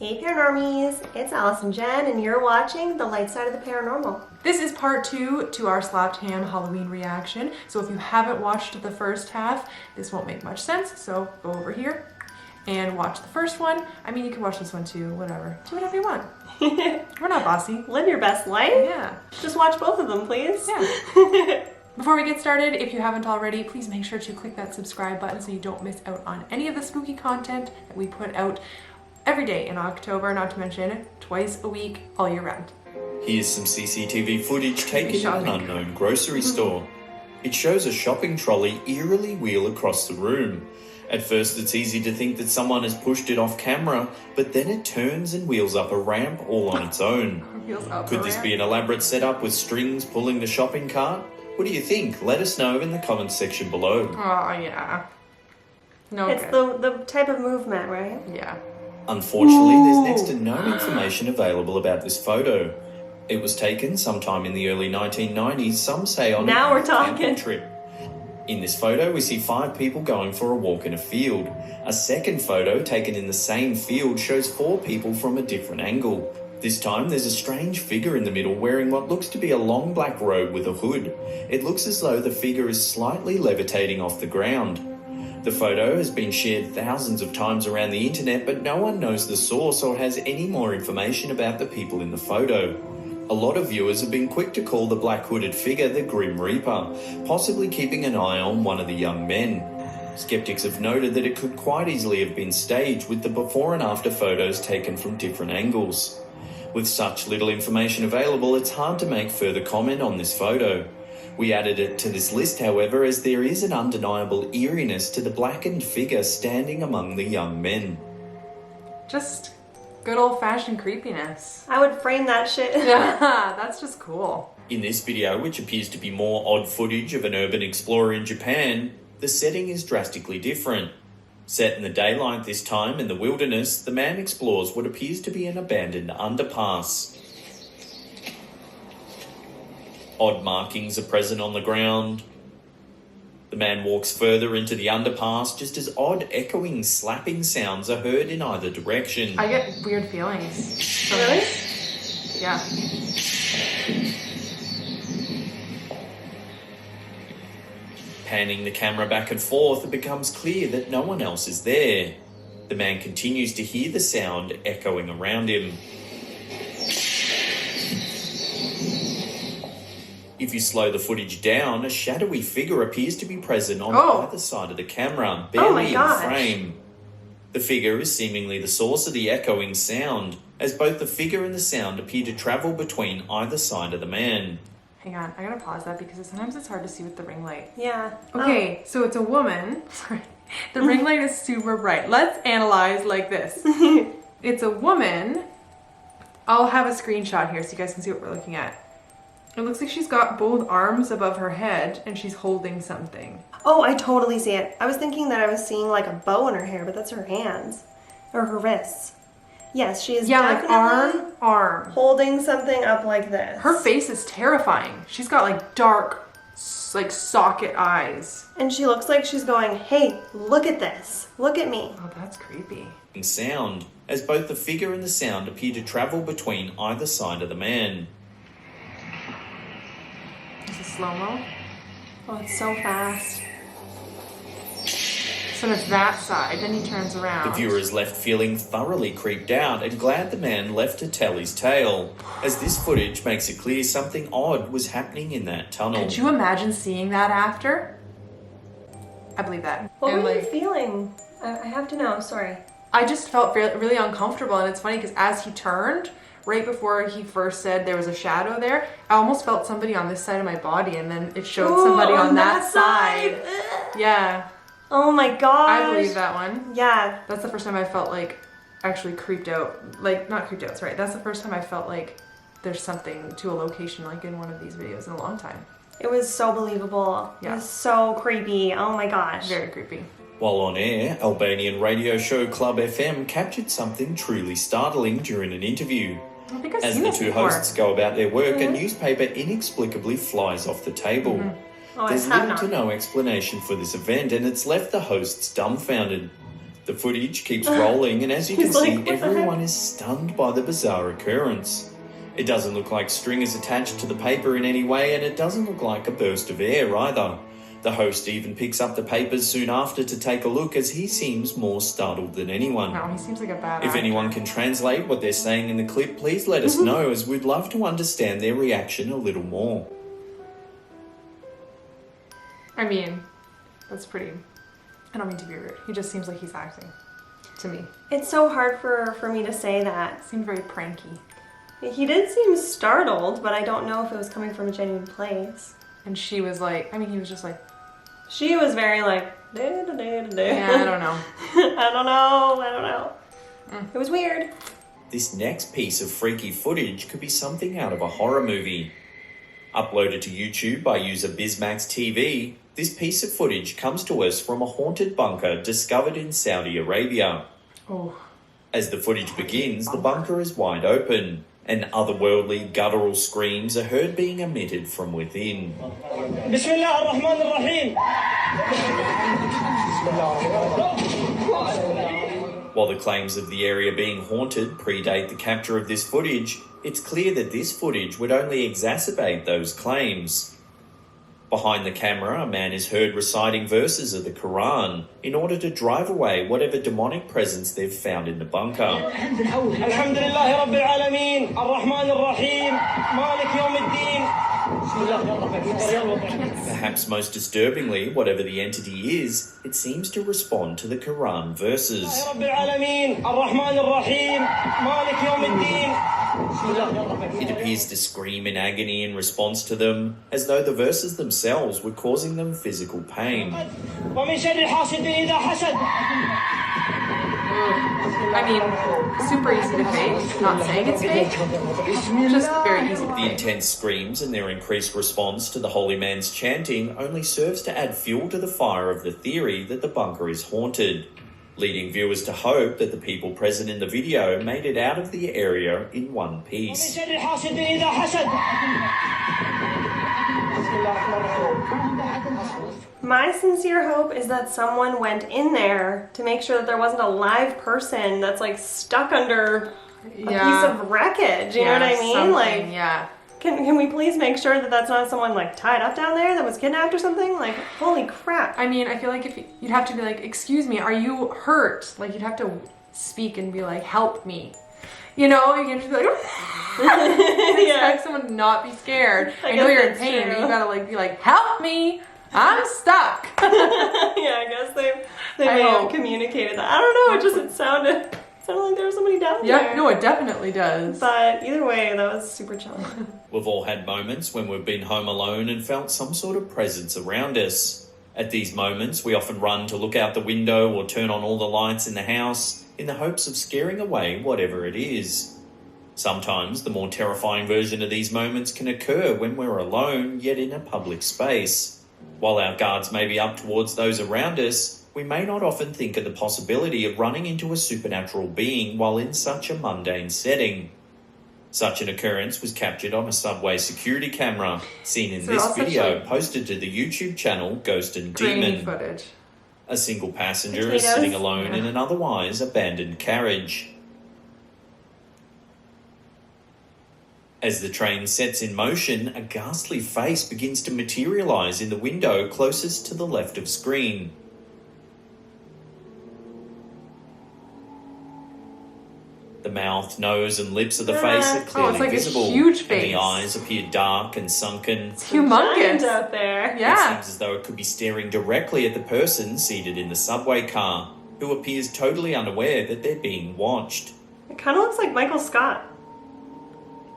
Hey Paranormies, it's Alice and Jen, and you're watching The Light Side of the Paranormal. This is part 2 to our slapped ham Halloween reaction, so if you haven't watched the first half, this won't make much sense, so go over here and watch the first one. I mean, you can watch this one too, whatever. Do whatever you want. We're not bossy. Live your best life. Yeah. Just watch both of them, please. Yeah. Before we get started, if you haven't already, please make sure to click that subscribe button so you don't miss out on any of the spooky content that we put out every day in October, not to mention twice a week, all year round. Here's some CCTV footage taken in an unknown grocery store. It shows a shopping trolley eerily wheel across the room. At first it's easy to think that someone has pushed it off camera, but then it turns and wheels up a ramp all on its own. Could this be an elaborate setup with strings pulling the shopping cart? What do you think? Let us know in the comments section below. Oh, yeah. No It's good. the type of movement, right? Yeah. Unfortunately, there's next to no information available about this photo. It was taken sometime in the early 1990s, some say on Now a we're talking. camping trip. In this photo, we see 5 people going for a walk in a field. A second photo taken in the same field shows 4 people from a different angle. This time, there's a strange figure in the middle wearing what looks to be a long black robe with a hood. It looks as though the figure is slightly levitating off the ground. The photo has been shared thousands of times around the internet, but no one knows the source or has any more information about the people in the photo. A lot of viewers have been quick to call the black hooded figure the Grim Reaper, possibly keeping an eye on one of the young men. Skeptics have noted that it could quite easily have been staged, with the before and after photos taken from different angles. With such little information available, it's hard to make further comment on this photo. We added it to this list, however, as there is an undeniable eeriness to the blackened figure standing among the young men. Just good old-fashioned creepiness. I would frame that shit. Yeah, that's just cool. In this video, which appears to be more odd footage of an urban explorer in Japan, the setting is drastically different. Set in the daylight this time in the wilderness, the man explores what appears to be an abandoned underpass. Odd markings are present on the ground. The man walks further into the underpass just as odd echoing slapping sounds are heard in either direction. I get weird feelings. from Really? this. Yeah. Panning the camera back and forth, it becomes clear that no one else is there. The man continues to hear the sound echoing around him. If you slow the footage down, a shadowy figure appears to be present on either side of the camera, barely in frame. The figure is seemingly the source of the echoing sound, as both the figure and the sound appear to travel between either side of the man. Hang on, I gotta pause that because sometimes it's hard to see with the ring light. Yeah. Okay, so it's a woman. Sorry. The ring light is super bright. Let's analyze like this. It's a woman. I'll have a screenshot here so you guys can see what we're looking at. It looks like she's got both arms above her head and she's holding something. Oh, I totally see it. I was thinking that I was seeing like a bow in her hair, but that's her hands. Or her wrists. Yes, she is definitely like arm. holding something up like this. Her face is terrifying. She's got like dark, like socket eyes. And she looks like she's going, hey, look at this. Look at me. Oh, that's creepy. Sound, as both the figure and the sound appear to travel between either side of the man. Is it slow-mo? Oh, it's so fast. So it's that side, then he turns around. The viewer is left feeling thoroughly creeped out and glad the man left to tell his tale, as this footage makes it clear something odd was happening in that tunnel. Could you imagine seeing that after? I believe that. What And were you like, feeling? I have to know, sorry. I just felt really uncomfortable, and it's funny because as he turned, right before he first said there was a shadow there, I almost felt somebody on this side of my body, and then it showed somebody on that side. Yeah. Oh my gosh. I believe that one. Yeah. That's the first time I felt like actually creeped out. Like, not creeped out, sorry. That's the first time I felt like there's something to a location like in one of these videos in a long time. It was so believable. Yeah. It was so creepy. Oh my gosh. Very creepy. While on air, Albanian radio show Club FM captured something truly startling during an interview. I think I've As seen the this two before. hosts go about their work, a newspaper inexplicably flies off the table. Oh, There's I have little to not. no explanation for this event, and it's left the hosts dumbfounded. The footage keeps rolling, and as you can He's like, see, "What the everyone heck?" is stunned by the bizarre occurrence. It doesn't look like string is attached to the paper in any way, and it doesn't look like a burst of air either. The host even picks up the papers soon after to take a look, as he seems more startled than anyone. No, he seems like a bad If actor. anyone can translate what they're saying in the clip, please let us know, as we'd love to understand their reaction a little more. I mean, that's pretty... I don't mean to be rude. He just seems like he's acting. To me. It's so hard for me to say that. Seemed very pranky. He did seem startled, but I don't know if it was coming from a genuine place. And she was like... I mean, he was just like... She was very like, da-da-da-da-da. Yeah, I don't know. I don't know. It was weird. This next piece of freaky footage could be something out of a horror movie. Uploaded to YouTube by user Bizmax TV, this piece of footage comes to us from a haunted bunker discovered in Saudi Arabia. Oh. As the footage begins, the bunker is wide open, and otherworldly guttural screams are heard being emitted from within. Bismillah ar-Rahman ar-Rahim. While the claims of the area being haunted predate the capture of this footage, it's clear that this footage would only exacerbate those claims. Behind the camera, a man is heard reciting verses of the Quran in order to drive away whatever demonic presence they've found in the bunker. Alhamdulillahi Rabbil Alameen, Ar-Rahman ar-Rahim, Malik Yawmiddin. Perhaps most disturbingly, whatever the entity is, it seems to respond to the Quran verses. Rabbil Alameen, Ar-Rahman ar-Rahim, Malik Yawmiddin. It appears to scream in agony in response to them, as though the verses themselves were causing them physical pain. ومن شر حاسد إذا حسد. I mean, super easy to fake. Not saying it's fake. Just very easy to The fake. intense screams and their increased response to the holy man's chanting only serves to add fuel to the fire of the theory that the bunker is haunted, leading viewers to hope that the people present in the video made it out of the area in one ومن piece. شر حاسد إذا حسد. My sincere hope is that someone went in there to make sure that there wasn't a live person that's like stuck under a piece of wreckage. You know what I mean? something, Like, yeah. can we please make sure that that's not someone like tied up down there that was kidnapped or something? Like, holy crap. I mean, I feel like if you'd have to be like, excuse me, are you hurt? Like, you'd have to speak and be like, help me. You know, you can just be like, expect someone to not be scared. I know guess you're in that's pain, true. but you gotta like be like, help me, I'm stuck. Yeah, I guess they I may have hope. communicated that. I don't know, it sounded like there was somebody down there. Yeah, no, it definitely does. But either way, that was super chilling. We've all had moments when we've been home alone and felt some sort of presence around us. At these moments, we often run to look out the window or turn on all the lights in the house in the hopes of scaring away whatever it is. Sometimes the more terrifying version of these moments can occur when we're alone, yet in a public space. While our guards may be up towards those around us, we may not often think of the possibility of running into a supernatural being while in such a mundane setting. Such an occurrence was captured on a subway security camera, seen in So this that's video actually posted to the YouTube channel Ghost and grainy Demon. footage. A single passenger is Potatoes. sitting alone Yeah. in an otherwise abandoned carriage. As the train sets in motion, a ghastly face begins to materialise in the window closest to the left of screen. The mouth, nose and lips of the face are clearly it's like a visible, huge and face. the eyes appear dark and sunken. It's humongous. Giant out there. It Yeah. seems as though it could be staring directly at the person seated in the subway car, who appears totally unaware that they're being watched. It kind of looks like Michael Scott.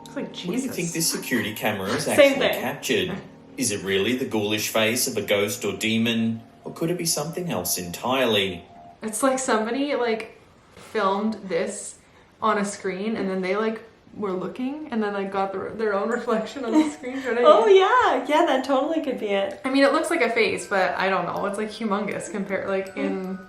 Looks like Jesus. What do you think this security camera has Same actually thing. captured? Is it really the ghoulish face of a ghost or demon, or could it be something else entirely? It's like somebody like filmed this on a screen and then they like were looking and then like got their own reflection on the screen. You know what I mean? Oh yeah, that totally could be it. I mean, it looks like a face, but I don't know. It's like humongous compared, like in,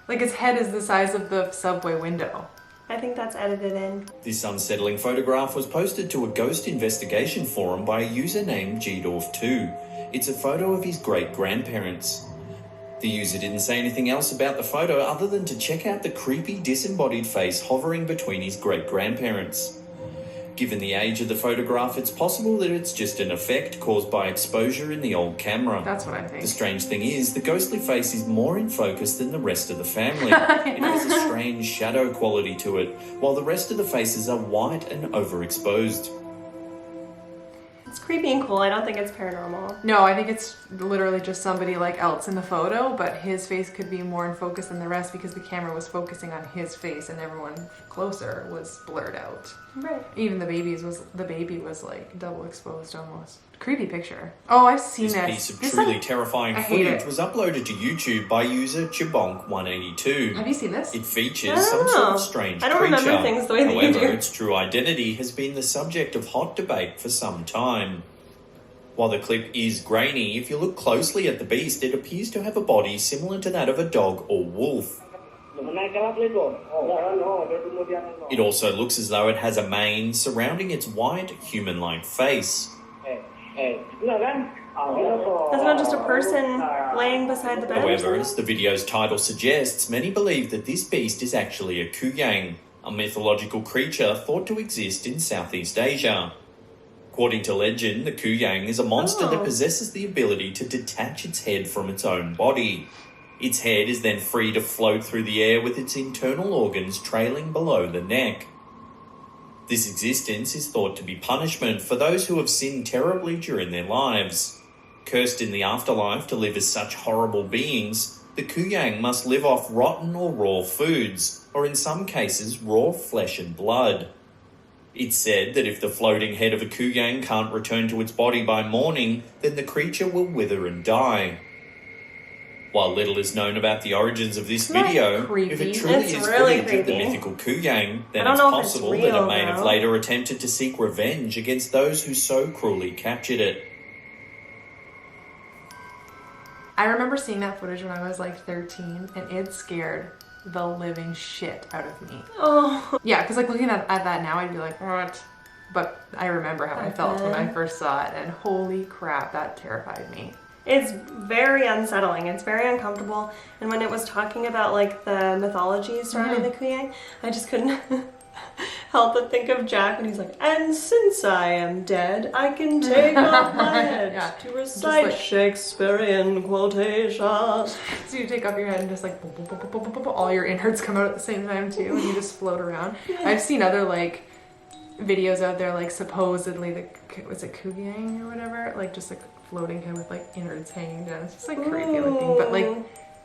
like its head is the size of the subway window. I think that's edited in. This unsettling photograph was posted to a ghost investigation forum by a user named GDorf2. It's a photo of his great-grandparents. The user didn't say anything else about the photo other than to check out the creepy disembodied face hovering between his great-grandparents. Given the age of the photograph, it's possible that it's just an effect caused by exposure in the old camera. That's what I think. The strange thing is, the ghostly face is more in focus than the rest of the family. It has a strange shadow quality to it, while the rest of the faces are white and overexposed. It's creepy and cool. I don't think it's paranormal. No, I think it's literally just somebody like else in the photo, but his face could be more in focus than the rest because the camera was focusing on his face and everyone closer was blurred out. Right. Even the baby was like double exposed almost. Creepy picture. Oh, I've seen This that. piece of truly terrifying footage was uploaded to YouTube by user Chibonk182. Have you seen this? It features some sort of strange I don't creature. remember things the way that you However, do. its true identity has been the subject of hot debate for some time. While the clip is grainy, if you look closely at the beast, it appears to have a body similar to that of a dog or wolf. It also looks as though it has a mane surrounding its white, human-like face. That's not just a person laying beside the bed. However, as the video's title suggests, many believe that this beast is actually a Kuyang, a mythological creature thought to exist in Southeast Asia. According to legend, the Kuyang is a monster that possesses the ability to detach its head from its own body. Its head is then free to float through the air with its internal organs trailing below the neck. This existence is thought to be punishment for those who have sinned terribly during their lives. Cursed in the afterlife to live as such horrible beings, the Kuyang must live off rotten or raw foods, or in some cases raw flesh and blood. It's said that if the floating head of a Kuyang can't return to its body by morning, then the creature will wither and die. While little is known about the origins of this video, if it truly It's is really footage of the creepy. mythical Kuyang, then I it's don't know if it's possible that real, it may have though. later attempted to seek revenge against those who so cruelly captured it. I remember seeing that footage when I was like 13 and it scared the living shit out of me. Oh. Yeah, because like looking at that now, I'd be like, what? But I remember how I felt when I first saw it, and holy crap, that terrified me. It's very unsettling. It's very uncomfortable. And when it was talking about like the mythology surrounding the Kuyang, I just couldn't help but think of Jack when he's like, and since I am dead, I can take off my head to recite like, Shakespearean quotations. So you take off your head and just like all your innards come out at the same time too, and you just float around. I've seen other like videos out there, like supposedly was it Kuyang or whatever, like just like floating head with like innards hanging down. It's just like creepy looking, but like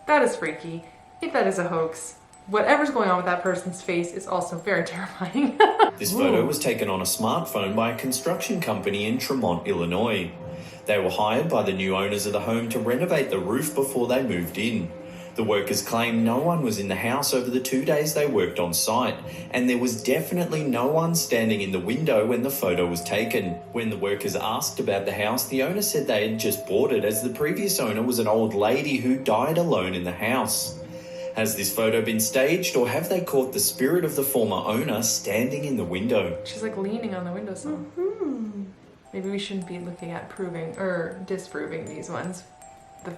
that is freaky. If that is a hoax, whatever's going on with that person's face is also very terrifying. This photo was taken on a smartphone by a construction company in Tremont, Illinois. They were hired by the new owners of the home to renovate the roof before they moved in. The workers claim no one was in the house over the 2 days they worked on site, and there was definitely no one standing in the window when the photo was taken. When the workers asked about the house, the owner said they had just bought it as the previous owner was an old lady who died alone in the house. Has this photo been staged, or have they caught the spirit of the former owner standing in the window? She's like leaning on the windowsill. Maybe we shouldn't be looking at proving or disproving these ones,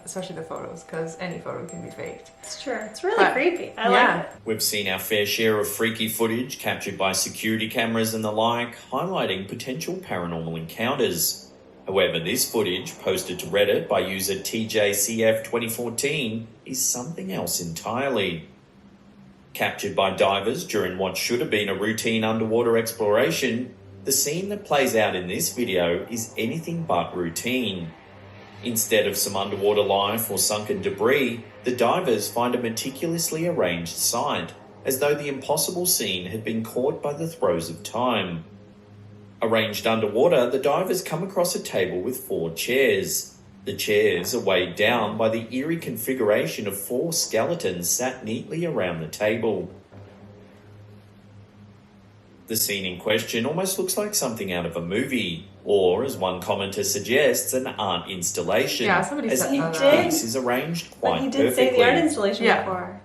especially the photos, because any photo can be faked. It's true. It's really creepy. I like it. We've seen our fair share of freaky footage captured by security cameras and the like, highlighting potential paranormal encounters. However, this footage, posted to Reddit by user TJCF2014, is something else entirely. Captured by divers during what should have been a routine underwater exploration, the scene that plays out in this video is anything but routine. Instead of some underwater life or sunken debris, the divers find a meticulously arranged site, as though the impossible scene had been caught by the throes of time. Arranged underwater, the divers come across a table with 4 chairs. The chairs are weighed down by the eerie configuration of 4 skeletons sat neatly around the table. The scene in question almost looks like something out of a movie, or, as one commenter suggests, an art installation, Yeah, somebody as said each that. piece is arranged But quite he did perfectly. say the art installation Yeah. before.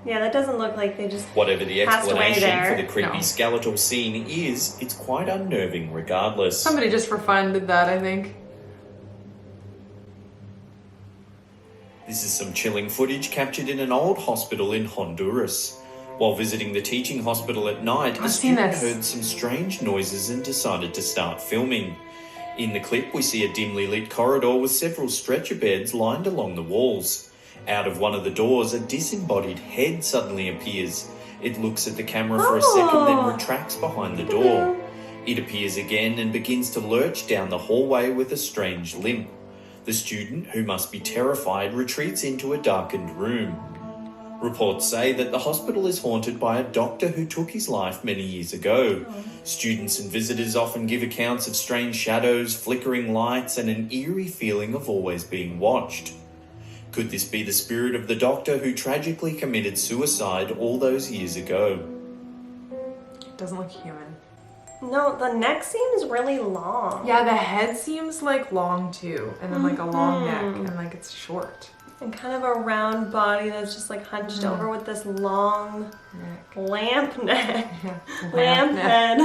Yeah, that doesn't look like they just Whatever the passed away explanation for there. the creepy No. skeletal scene is, it's quite unnerving regardless. Somebody just for fun did that, I think. This is some chilling footage captured in an old hospital in Honduras. While visiting the teaching hospital at night, a student heard some strange noises and decided to start filming. In the clip, we see a dimly lit corridor with several stretcher beds lined along the walls. Out of one of the doors, a disembodied head suddenly appears. It looks at the camera for a second, then retracts behind the door. It appears again and begins to lurch down the hallway with a strange limp. The student, who must be terrified, retreats into a darkened room. Reports say that the hospital is haunted by a doctor who took his life many years ago. Students and visitors often give accounts of strange shadows, flickering lights, and an eerie feeling of always being watched. Could this be the spirit of the doctor who tragically committed suicide all those years ago? It doesn't look human. No, the neck seems really long. Yeah, the head seems like long too, and then like a long neck, and like it's short. And kind of a round body that's just like hunched over with this long lamp neck. Yeah, Lamp head.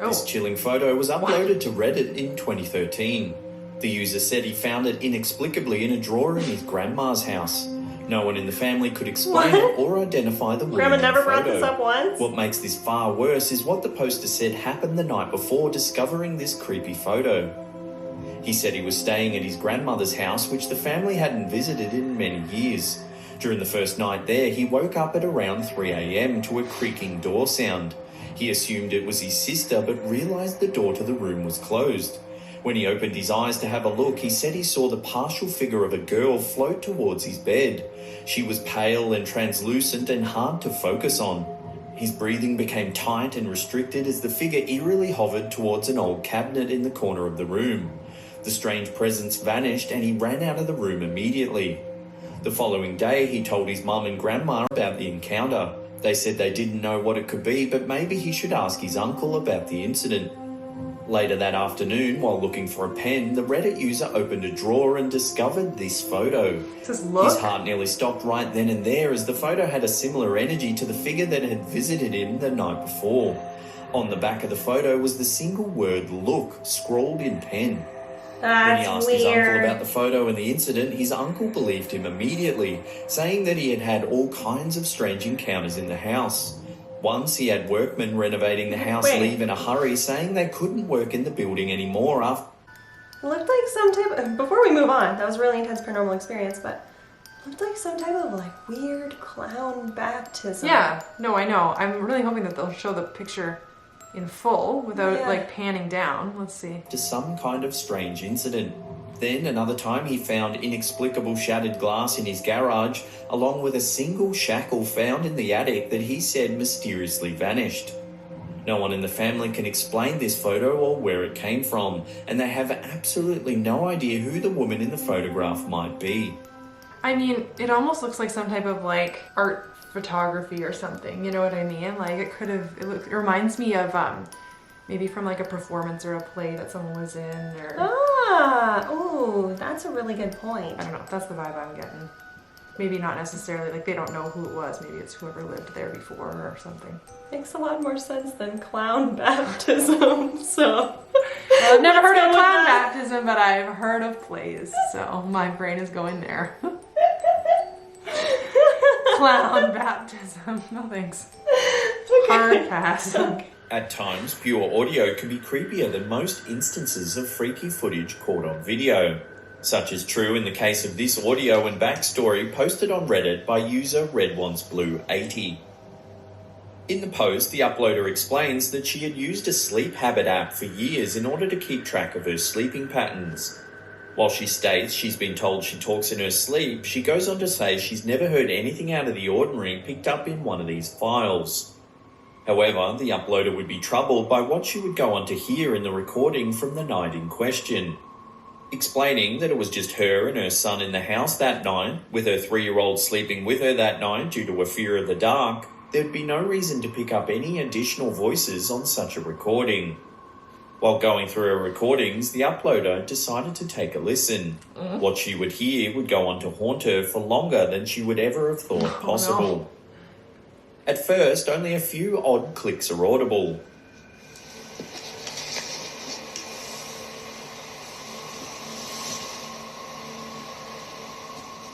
This chilling photo was uploaded to Reddit in 2013. The user said he found it inexplicably in a drawer in his grandma's house. No one in the family could explain it or identify the woman Grandma in the never photo. brought this up once? What makes this far worse is what the poster said happened the night before discovering this creepy photo. He said he was staying at his grandmother's house, which the family hadn't visited in many years. During the first night there, he woke up at around 3 a.m. to a creaking door sound. He assumed it was his sister, but realised the door to the room was closed. When he opened his eyes to have a look, he said he saw the partial figure of a girl float towards his bed. She was pale and translucent and hard to focus on. His breathing became tight and restricted as the figure eerily hovered towards an old cabinet in the corner of the room. The strange presence vanished and he ran out of the room immediately. The following day, he told his mum and grandma about the encounter. They said they didn't know what it could be, but maybe he should ask his uncle about the incident. Later that afternoon, while looking for a pen, the Reddit user opened a drawer and discovered this photo. Says, look. His heart nearly stopped right then and there, as the photo had a similar energy to the figure that had visited him the night before. On the back of the photo was the single word "look" scrawled in pen. When he asked his uncle about the photo and the incident, his uncle believed him immediately, saying that he had had all kinds of strange encounters in the house. Once he had workmen renovating the house leave in a hurry, saying they couldn't work in the building anymore after... It looked like some type of... Before we move on, that was a really intense paranormal experience, but it looked like some type of like weird clown baptism. Yeah, no, I know. I'm really hoping that they'll show the picture in full without like panning down. Let's see. To some kind of strange incident. Then another time he found inexplicable shattered glass in his garage, along with a single shackle found in the attic that he said mysteriously vanished. No one in the family can explain this photo or where it came from, and they have absolutely no idea who the woman in the photograph might be. I mean, it almost looks like some type of like art photography or something, you know what I mean? Like it could have, it reminds me of maybe from like a performance or a play that someone was in, or... Oh, that's a really good point. I don't know, that's the vibe I'm getting. Maybe not necessarily, like they don't know who it was, maybe it's whoever lived there before or something. Makes a lot more sense than clown baptism, so... Well, I've never heard of clown baptism, but I've heard of plays, so my brain is going there. Clown baptism, no thanks. Hard pass. At times, pure audio can be creepier than most instances of freaky footage caught on video. Such is true in the case of this audio and backstory posted on Reddit by user RedWantsBlue80. In the post, the uploader explains that she had used a sleep habit app for years in order to keep track of her sleeping patterns. While she states she's been told she talks in her sleep, she goes on to say she's never heard anything out of the ordinary picked up in one of these files. However, the uploader would be troubled by what she would go on to hear in the recording from the night in question. Explaining that it was just her and her son in the house that night, with her 3-year-old sleeping with her that night due to a fear of the dark, there'd be no reason to pick up any additional voices on such a recording. While going through her recordings, the uploader decided to take a listen. What she would hear would go on to haunt her for longer than she would ever have thought possible. No. At first, only a few odd clicks are audible.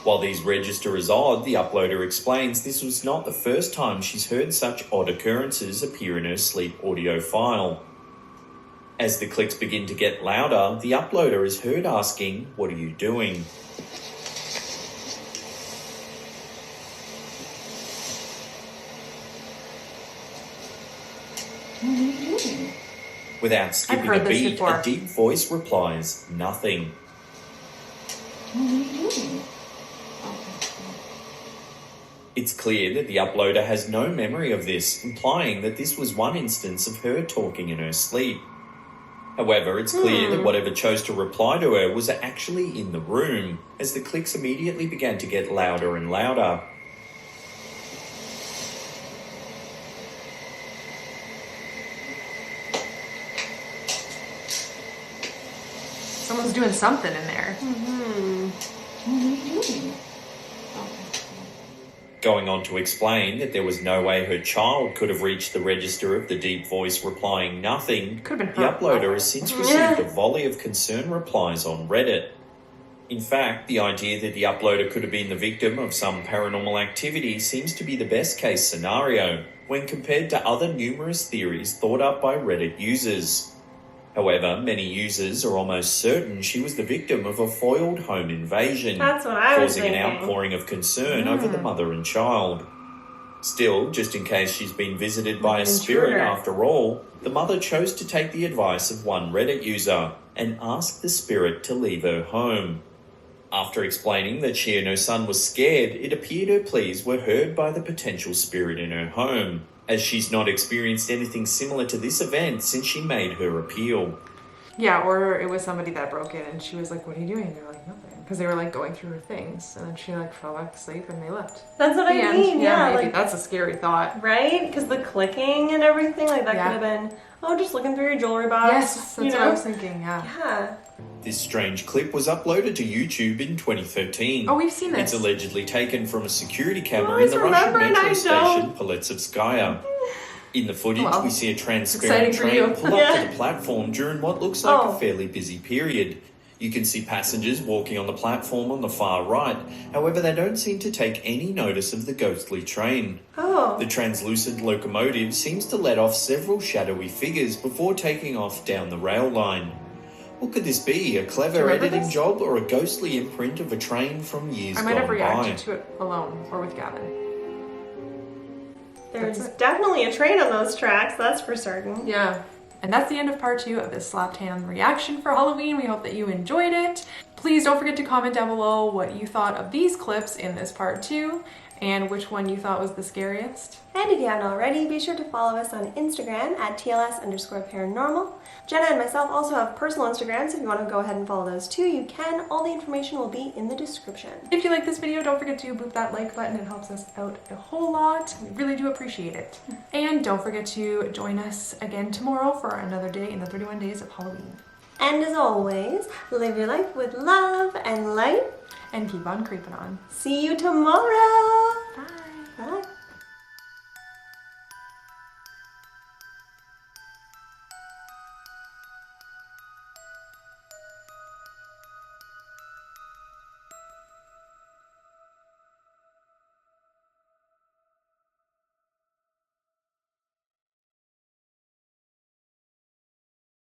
While these register as odd, the uploader explains this was not the first time she's heard such odd occurrences appear in her sleep audio file. As the clicks begin to get louder, the uploader is heard asking, "What are you doing?" Without skipping a beat, a deep voice replies, "Nothing." It's clear that the uploader has no memory of this, implying that this was one instance of her talking in her sleep. However, it's clear that whatever chose to reply to her was actually in the room, as the clicks immediately began to get louder and louder. Someone's doing something in there. Going on to explain that there was no way her child could have reached the register of the deep voice replying nothing, Could have been the her. uploader has since received a volley of concerned replies on Reddit. In fact, the idea that the uploader could have been the victim of some paranormal activity seems to be the best case scenario when compared to other numerous theories thought up by Reddit users. However, many users are almost certain she was the victim of a foiled home invasion, That's what I was causing an thinking. outpouring of concern over the mother and child. Still, just in case she's been visited by a spirit intruder. after all, the mother chose to take the advice of one Reddit user and ask the spirit to leave her home. After explaining that she and her son were scared, it appeared her pleas were heard by the potential spirit in her home, as she's not experienced anything similar to this event since she made her appeal. Yeah, or it was somebody that broke in and she was like, "What are you doing?" They're like, "Nothing." Because they were like going through her things. And then she like fell back asleep and they left. That's what The I end. mean, yeah. maybe Like, that's a scary thought. right? Because the clicking and everything, like that Yeah. could have been, oh, just looking through your jewelry box. Yes, that's what I was thinking, yeah. Yeah. This strange clip was uploaded to YouTube in 2013. Oh, we've seen this. It's allegedly taken from a security camera in always the Russian remember and metro I station don't. Poletsevskaya. In the footage, Well, we see a exciting transparent for train you. pull up Yeah. to the platform during what looks like Oh. a fairly busy period. You can see passengers walking on the platform on the far right. However, they don't seem to take any notice of the ghostly train. Oh. The translucent locomotive seems to let off several shadowy figures before taking off down the rail line. What could this be? A Do you clever remember editing this? job or a ghostly imprint of a train from years I might have gone reacted by? to it alone or with Gavin. There's That's it. definitely a train on those tracks, that's for certain. Yeah. And that's the end of part 2 of this slapped hand reaction for Halloween. We hope that you enjoyed it. Please don't forget to comment down below what you thought of these clips in this part 2 and which one you thought was the scariest. And if you haven't already, be sure to follow us on Instagram at TLS_paranormal. Jenna and myself also have personal Instagrams. If you want to go ahead and follow those too, you can. All the information will be in the description. If you like this video, don't forget to boop that like button. It helps us out a whole lot. We really do appreciate it. And don't forget to join us again tomorrow for another day in the 31 days of Halloween. And as always, live your life with love and light. And keep on creeping on. See you tomorrow!